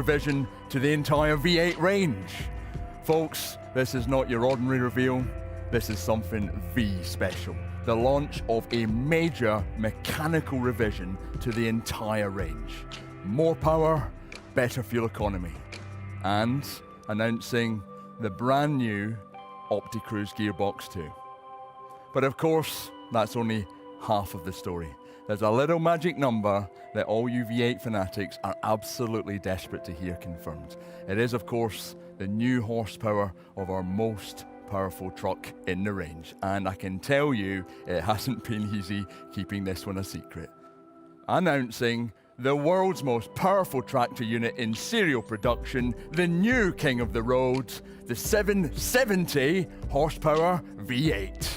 revision to the entire V8 range. Folks, this is not your ordinary reveal. This is something V special. The launch of a major mechanical revision to the entire range. More power, better fuel economy. And announcing the brand new Opticruise gearbox 2. But of course, that's only half of the story. There's a little magic number that all you V8 fanatics are absolutely desperate to hear confirmed. It is, of course, the new horsepower of our most powerful truck in the range. And I can tell you, it hasn't been easy keeping this one a secret. Announcing the world's most powerful tractor unit in serial production, the new king of the road, the 770 horsepower V8.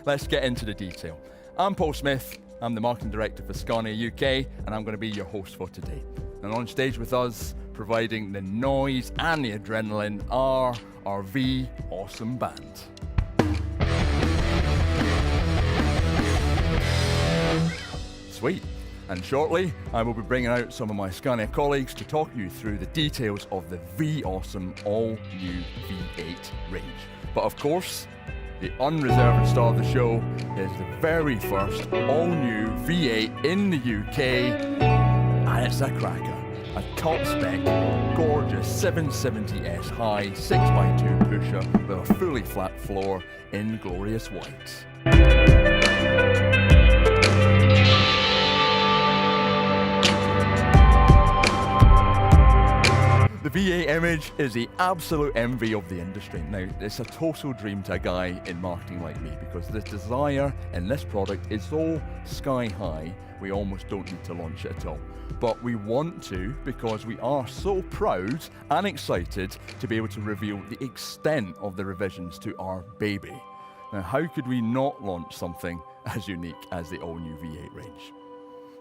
Let's get into the detail. I'm Paul Smith, I'm the Marketing Director for Scania UK, and I'm going to be your host for today. And on stage with us, providing the noise and the adrenaline, are our V Awesome Band. Sweet. And shortly, I will be bringing out some of my Scania colleagues to talk you through the details of the V Awesome all-new V8 range. But of course, the unreserved star of the show is the very first all-new V8 in the UK, and it's a cracker. A top-spec, gorgeous 770S high 6x2 pusher with a fully flat floor in glorious white. The V8 image is the absolute envy of the industry. Now, it's a total dream to a guy in marketing like me, because the desire in this product is so sky high, we almost don't need to launch it at all. But we want to, because we are so proud and excited to be able to reveal the extent of the revisions to our baby. Now, how could we not launch something as unique as the all-new V8 range?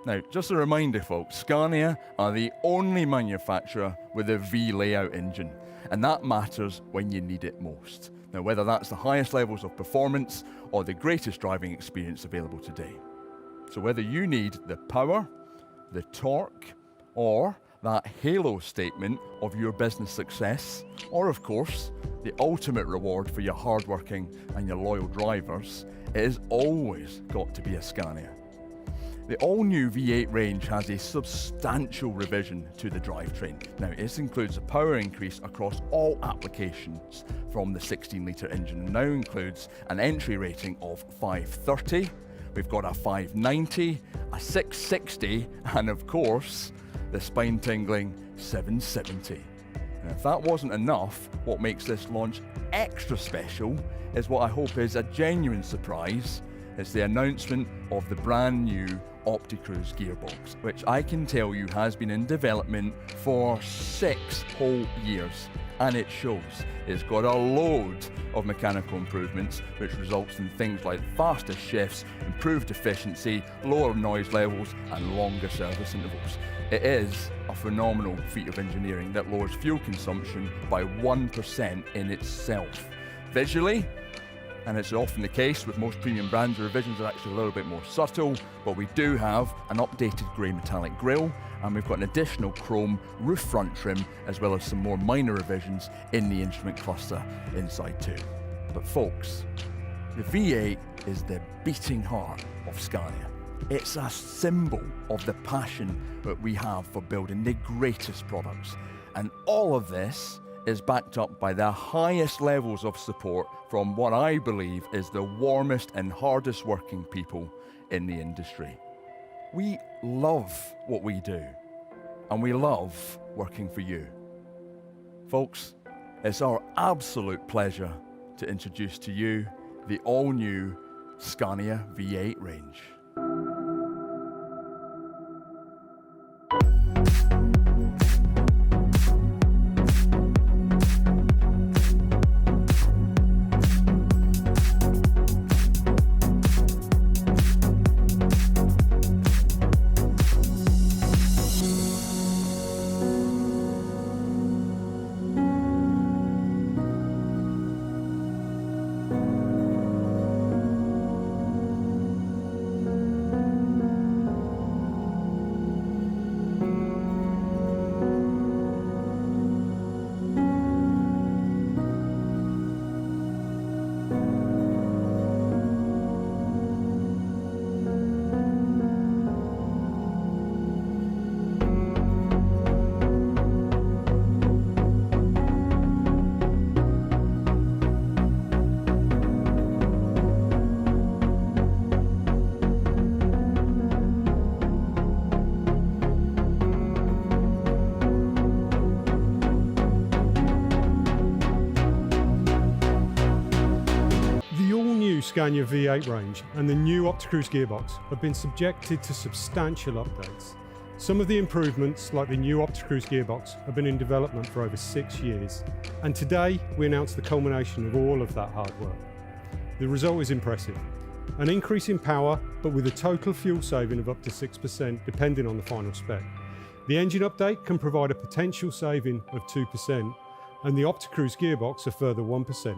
Now, just a reminder, folks, Scania are the only manufacturer with a V layout engine, and that matters when you need it most. Now, whether that's the highest levels of performance or the greatest driving experience available today. So whether you need the power, the torque, or that halo statement of your business success, or of course, the ultimate reward for your hardworking and your loyal drivers, it has always got to be a Scania. The all-new V8 range has a substantial revision to the drivetrain. Now, this includes a power increase across all applications from the 16-litre engine, and now includes an entry rating of 530, we've got a 590, a 660, and of course, the spine-tingling 770. And if that wasn't enough, what makes this launch extra special is what I hope is a genuine surprise. It's the announcement of the brand new Opticruise gearbox, which I can tell you has been in development for 6 whole years. And it shows. It's got a load of mechanical improvements, which results in things like faster shifts, improved efficiency, lower noise levels, and longer service intervals. It is a phenomenal feat of engineering that lowers fuel consumption by 1% in itself. Visually, and it's often the case with most premium brands, the revisions are actually a little bit more subtle, but we do have an updated grey metallic grille, and we've got an additional chrome roof front trim, as well as some more minor revisions in the instrument cluster inside too. But folks, the V8 is the beating heart of Scania. It's a symbol of the passion that we have for building the greatest products. And all of this is backed up by the highest levels of support from what I believe is the warmest and hardest working people in the industry. We love what we do, and we love working for you. Folks, it's our absolute pleasure to introduce to you the all-new Scania V8 range. Scania V8 range and the new Opticruise gearbox have been subjected to substantial updates. Some of the improvements, like the new Opticruise gearbox, have been in development for over 6 years, and today we announce the culmination of all of that hard work. The result is impressive. An increase in power, but with a total fuel saving of up to 6% depending on the final spec. The engine update can provide a potential saving of 2%, and the Opticruise gearbox a further 1%.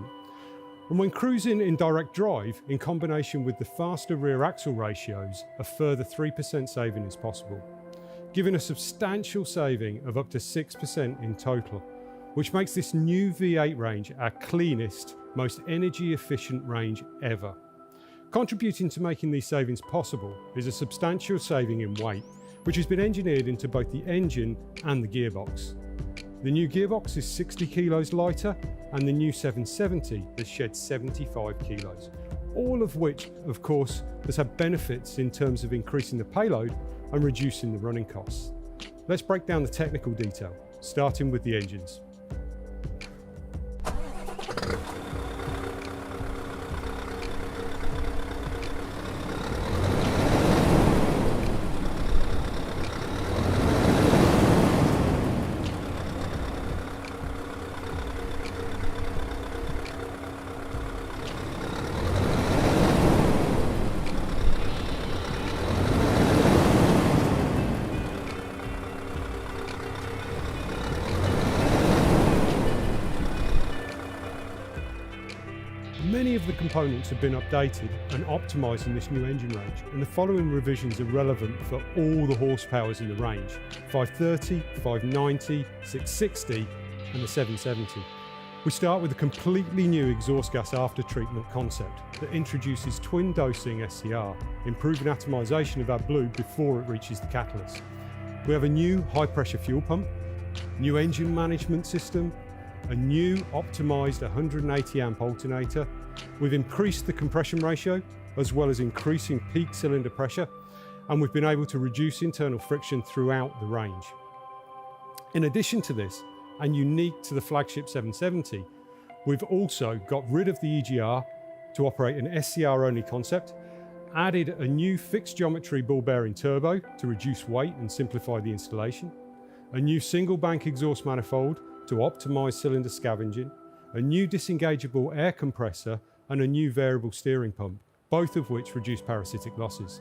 And when cruising in direct drive, in combination with the faster rear axle ratios, a further 3% saving is possible, giving a substantial saving of up to 6% in total, which makes this new V8 range our cleanest, most energy efficient range ever. Contributing to making these savings possible is a substantial saving in weight, which has been engineered into both the engine and the gearbox. The new gearbox is 60 kilos lighter, and the new 770 has shed 75 kilos, all of which, of course, has had benefits in terms of increasing the payload and reducing the running costs. Let's break down the technical detail, starting with the engines. Many of the components have been updated and optimised in this new engine range, and the following revisions are relevant for all the horsepowers in the range: 530, 590, 660 and the 770. We start with a completely new exhaust gas after-treatment concept that introduces twin dosing SCR, improving atomisation of AdBlue before it reaches the catalyst. We have a new high-pressure fuel pump, new engine management system, a new optimised 180 amp alternator. We've increased the compression ratio as well as increasing peak cylinder pressure, and we've been able to reduce internal friction throughout the range. In addition to this, and unique to the flagship 770, we've also got rid of the EGR to operate an SCR only concept, added a new fixed geometry ball bearing turbo to reduce weight and simplify the installation, a new single bank exhaust manifold to optimise cylinder scavenging, a new disengageable air compressor and a new variable steering pump, both of which reduce parasitic losses.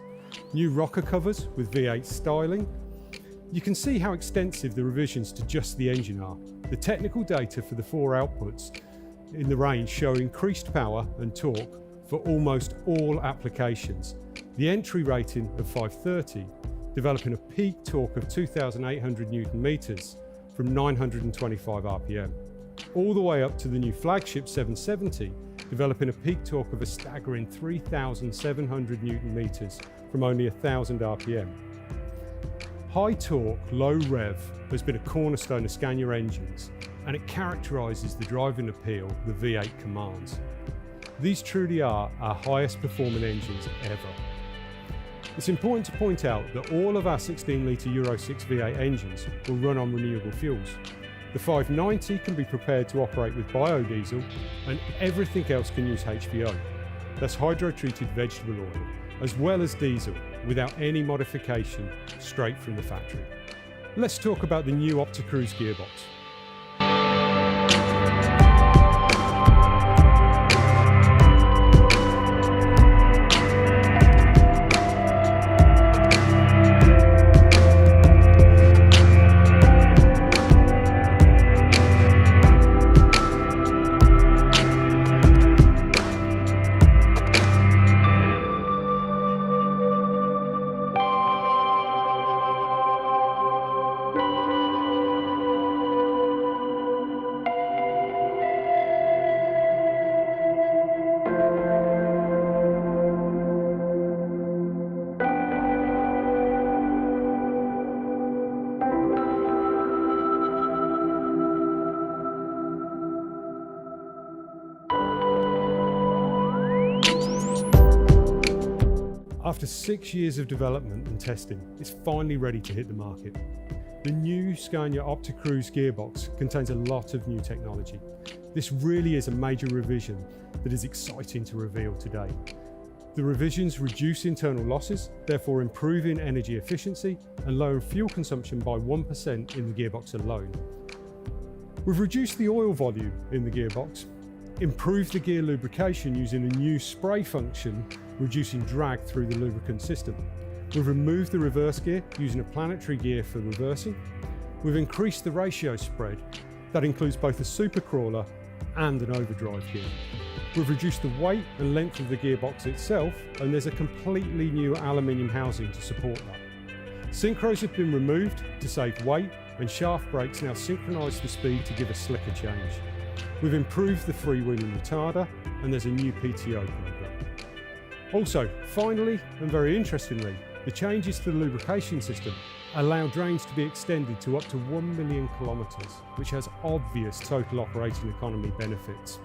New rocker covers with V8 styling. You can see how extensive the revisions to just the engine are. The technical data for the 4 outputs in the range show increased power and torque for almost all applications. The entry rating of 530, developing a peak torque of 2,800 Newton meters from 925 RPM, all the way up to the new flagship 770, developing a peak torque of a staggering 3,700 Newton meters from only 1,000 RPM. High torque, low rev has been a cornerstone of Scania engines, and it characterises the driving appeal the V8 commands. These truly are our highest performing engines ever. It's important to point out that all of our 16-litre Euro 6 V8 engines will run on renewable fuels. The 590 can be prepared to operate with biodiesel, and everything else can use HVO. That's hydro-treated vegetable oil, as well as diesel, without any modification, straight from the factory. Let's talk about the new Opticruise gearbox. After 6 years of development and testing, it's finally ready to hit the market. The new Scania Opticruise gearbox contains a lot of new technology. This really is a major revision that is exciting to reveal today. The revisions reduce internal losses, therefore improving energy efficiency and lowering fuel consumption by 1% in the gearbox alone. We've reduced the oil volume in the gearbox, improved the gear lubrication using a new spray function, reducing drag through the lubricant system. We've removed the reverse gear using a planetary gear for reversing. We've increased the ratio spread. That includes both a supercrawler and an overdrive gear. We've reduced the weight and length of the gearbox itself, and there's a completely new aluminium housing to support that. Synchros have been removed to save weight, and shaft brakes now synchronise the speed to give a slicker change. We've improved the freewheeling retarder, and there's a new PTO program. Also, finally, and very interestingly, the changes to the lubrication system allow drains to be extended to up to 1 million kilometres, which has obvious total operating economy benefits.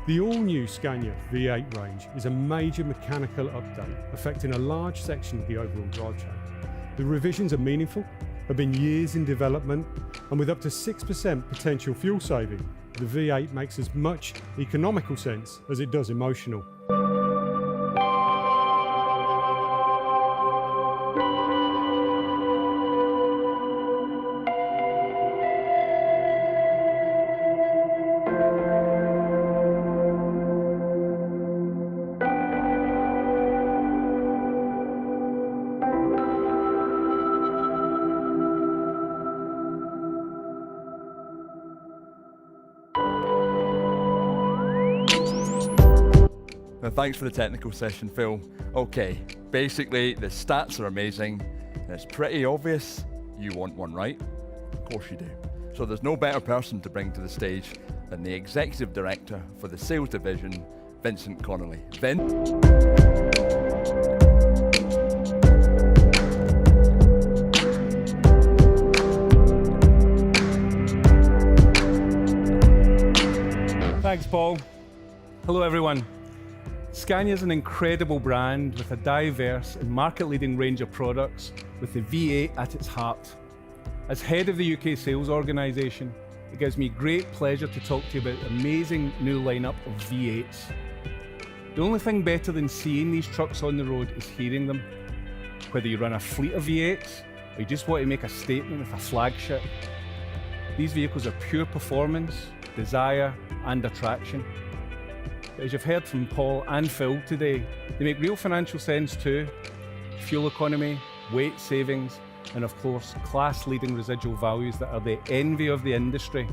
The all-new Scania V8 range is a major mechanical update affecting a large section of the overall drivetrain. The revisions are meaningful, have been years in development, and with up to 6% potential fuel saving, the V8 makes as much economical sense as it does emotional. Now, thanks for the technical session, Phil. Okay, basically the stats are amazing, and it's pretty obvious you want one, right? Of course you do. So there's no better person to bring to the stage than the Executive Director for the Sales Division, Vincent Connolly. Vin? Thanks, Paul. Hello, everyone. Scania is an incredible brand with a diverse and market-leading range of products with the V8 at its heart. As head of the UK sales organisation, it gives me great pleasure to talk to you about the amazing new lineup of V8s. The only thing better than seeing these trucks on the road is hearing them. Whether you run a fleet of V8s or you just want to make a statement with a flagship, these vehicles are pure performance, desire and attraction. But as you've heard from Paul and Phil today, they make real financial sense too. Fuel economy, weight savings, and of course, class-leading residual values that are the envy of the industry.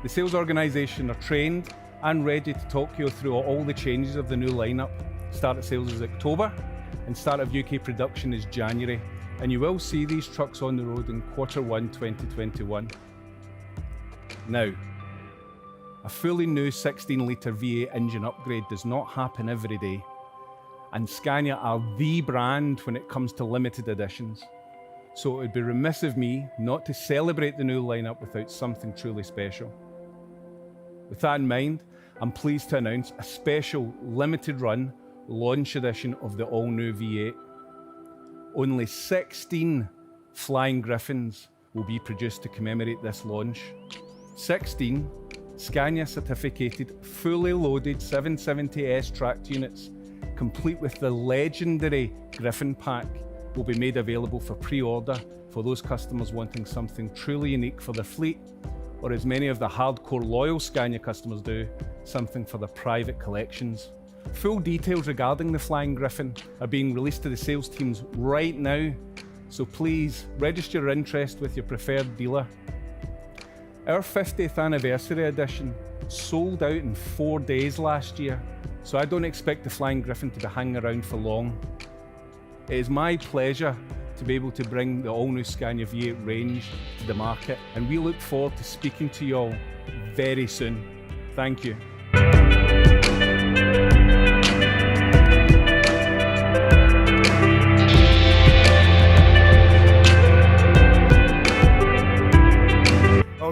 The sales organisation are trained and ready to talk you through all the changes of the new lineup. Start of sales is October, and start of UK production is January, and you will see these trucks on the road in Q1 2021. Now, a fully new 16-litre V8 engine upgrade does not happen every day, and Scania are the brand when it comes to limited editions. So it would be remiss of me not to celebrate the new lineup without something truly special. With that in mind, I'm pleased to announce a special limited run launch edition of the all-new V8. Only 16 Flying Griffins will be produced to commemorate this launch. 16 Scania certificated, fully loaded 770S tracked units, complete with the legendary Griffin pack, will be made available for pre-order for those customers wanting something truly unique for their fleet, or as many of the hardcore loyal Scania customers do, something for their private collections. Full details regarding the Flying Griffin are being released to the sales teams right now, so please register your interest with your preferred dealer. Our 50th anniversary edition sold out in 4 days last year, so I don't expect the Flying Griffin to be hanging around for long. It is my pleasure to be able to bring the all-new Scania V8 range to the market, and we look forward to speaking to you all very soon. Thank you.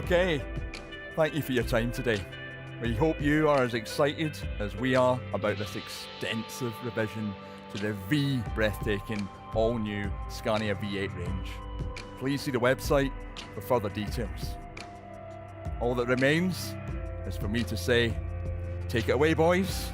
Okay, thank you for your time today. We hope you are as excited as we are about this extensive revision to the breathtaking all-new Scania V8 range. Please see the website for further details. All that remains is for me to say, take it away, boys.